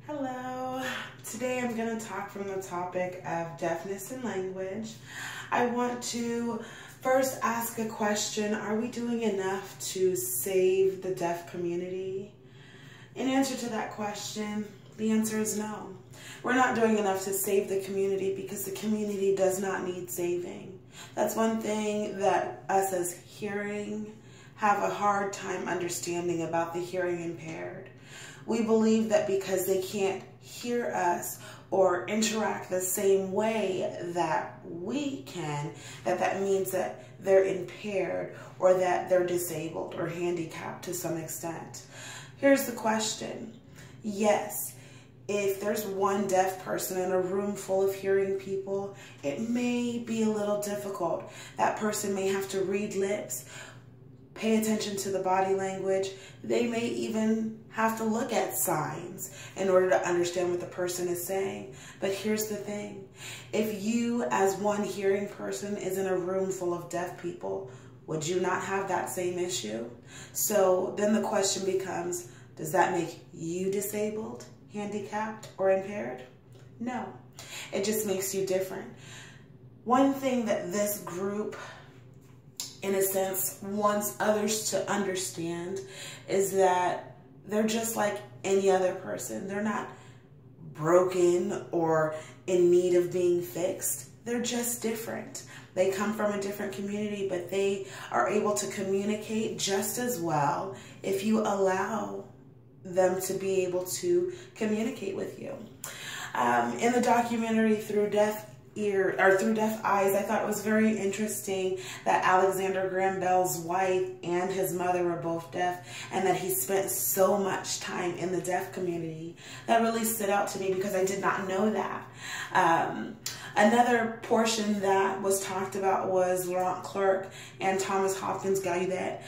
Hello. Today I'm going to talk from the topic of deafness and language. I want to first ask a question. Are we doing enough to save the deaf community? In answer to that question, the answer is no. We're not doing enough to save the community because the community does not need saving. That's one thing that us as hearing have a hard time understanding about the hearing impaired. We believe that because they can't hear us or interact the same way that we can, that means that they're impaired or that they're disabled or handicapped to some extent. Here's the question. Yes, if there's one deaf person in a room full of hearing people, it may be a little difficult. That person may have to read lips, pay attention to the body language. They may even have to look at signs in order to understand what the person is saying. But here's the thing. If you, as one hearing person, is in a room full of deaf people, would you not have that same issue? So then the question becomes, does that make you disabled, handicapped, or impaired? No. It just makes you different. One thing that this group, in a sense, wants others to understand is that they're just like any other person. They're not broken or in need of being fixed. They're just different. They come from a different community, but they are able to communicate just as well if you allow them to be able to communicate with you. In the documentary Through Deaf Eyes, I thought it was very interesting that Alexander Graham Bell's wife and his mother were both deaf, and that he spent so much time in the deaf community. That really stood out to me because I did not know that. Another portion that was talked about was Laurent Clerc and Thomas Hopkins Gallaudet.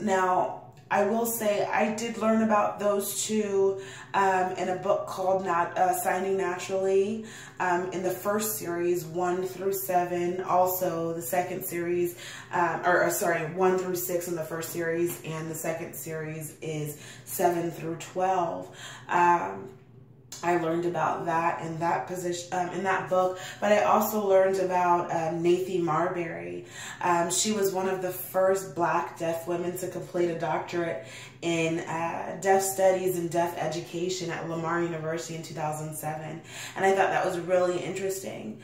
Now, I will say I did learn about those two in a book called Signing Naturally in the first series, 1 through 7. Also, the second series, 1 through 6 in the first series, and the second series is 7 through 12. I learned about that in that position, in that book, but I also learned about Nathy Marbury. She was one of the first Black deaf women to complete a doctorate in deaf studies and deaf education at Lamar University in 2007, and I thought that was really interesting.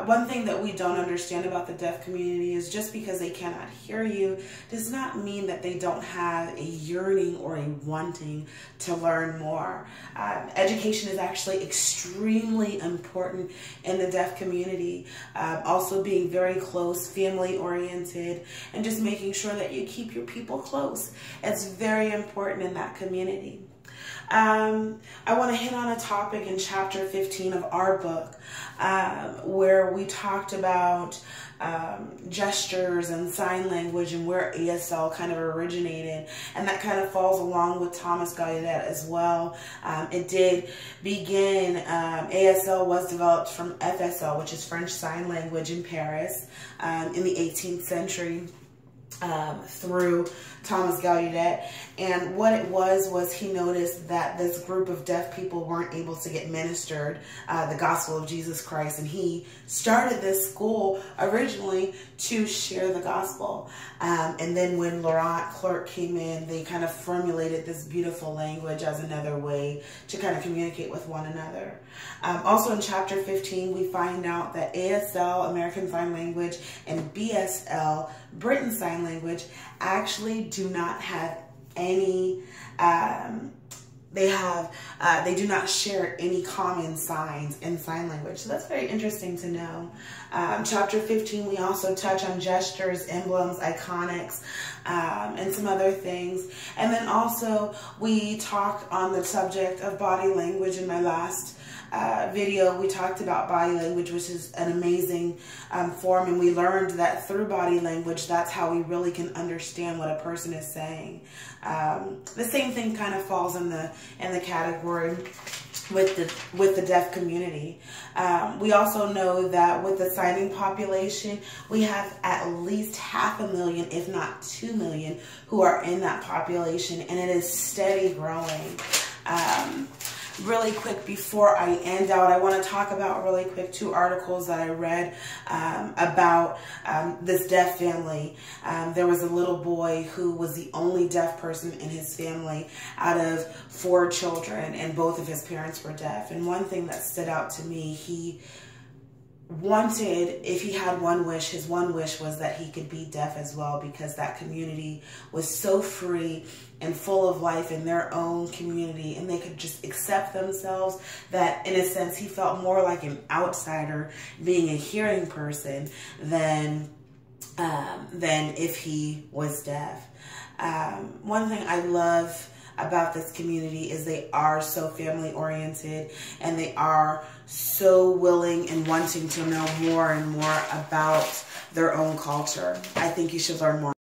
One thing that we don't understand about the deaf community is just because they cannot hear you does not mean that they don't have a yearning or a wanting to learn more. Education is actually extremely important in the deaf community. Also being very close, family oriented, and just making sure that you keep your people close. It's very important in that community. I want to hit on a topic in chapter 15 of our book where we talked about gestures and sign language and where ASL kind of originated, and that kind of falls along with Thomas Gallaudet as well. It did begin, ASL was developed from FSL, which is French Sign Language, in Paris in the 18th century. Through Thomas Gallaudet, and what it was he noticed that this group of deaf people weren't able to get ministered the gospel of Jesus Christ, and he started this school originally to share the gospel. And then when Laurent Clerc came in, they kind of formulated this beautiful language as another way to kind of communicate with one another. Also in chapter 15, we find out that ASL, American Sign Language, and BSL, British Sign Language, actually do not have any, they do not share any common signs in sign language. So that's very interesting to know. Chapter 15, we also touch on gestures, emblems, iconics, and some other things. And then also we talk on the subject of body language. In my last video, we talked about body language, which is an amazing form, and we learned that through body language, that's how we really can understand what a person is saying. The same thing kind of falls in the category with the deaf community. We also know that with the signing population, we have at least 500,000, if not 2 million, who are in that population, and it is steady growing. really quick before I end out, I want to talk about really quick 2 articles that I read about this deaf family. There was a little boy who was the only deaf person in his family out of 4 children, and both of his parents were deaf. And one thing that stood out to me, he wanted, if he had one wish, his one wish was that he could be deaf as well, because that community was so free and full of life in their own community, and they could just accept themselves, that in a sense he felt more like an outsider being a hearing person than if he was deaf. One thing I love about this community is they are so family oriented, and they are so willing and wanting to know more and more about their own culture. I think you should learn more.